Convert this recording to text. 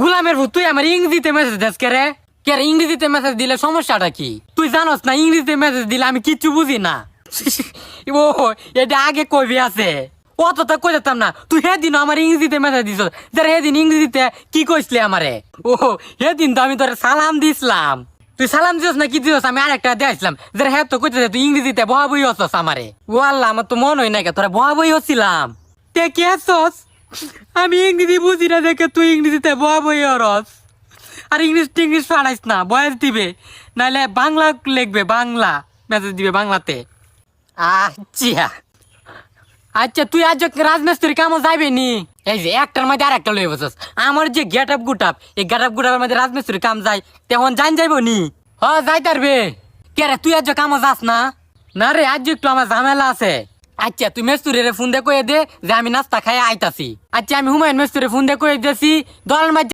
গোলামের ভূত, তুই আমার ইংরেজিতে মেসেজ দিস কে রে? কে রে ইংরেজিতে মেসেজ দিলে সমস্যাটা কি? তুই জানোস না ইংরেজিতে মেসেজ দিলে আমি কিচ্ছু বুঝি না। ও, এটা আগে কবি আছে, অত তো কই যেতাম না। তুই সেদিন আমার ইংরেজিতে মেসেজ দিস, যারা সেদিন ইংরেজিতে কি কইসলি আমারে? ও, সেদিন তো আমি তোর সালাম দিছিলাম। তুই সালাম দিস না কি দিস? আমি আরেকটা দিয়েছিলাম, যারা হ্যাঁ তো কইতে তুই ইংরেজিতে বহা বই হচ্ছস আমারে। ও আল্লাহ, আমার তো মন হয় না, তোরা বহা বই হচ্ছিলাম। তে কি হচ্ছস? আমি ইংরেজি বুঝি না দেখে তুই ইংরেজিতে বহা বই হরস। আর ইংলিশ টিংলিশ পাঠাইস না, বয়স দিবে, নাহলে বাংলা লিখবে, বাংলা মেসেজ দিবে বাংলাতে। আচ্ছা আচ্ছা, তুই আজ রাজমিস্ত্রি কামও যাইবে নি? এই যে একটার মধ্যে আর একটা লয়ে বসস। আমার যে গেট আপ গুটাপ, এই গেট আপ গুটাপের মধ্যে রাজমিস্ত্রি কাম যায়, তখন জান যাইব নি? হ, যাইতার বে। কে রে, তুই আজ কামও যাস না? না রে, আজ একটু আমার ঝামেলা আছে। আচ্ছা, তুই মেস্তুরে ফোন দিয়ে কয়ে দে যে আমি নাস্তা খাই আইতাছি। আচ্ছা, আমি হুমায়ুন মেস্তুরে ফোন দিয়ে কয়ে দিয়েছি দলের মাঝে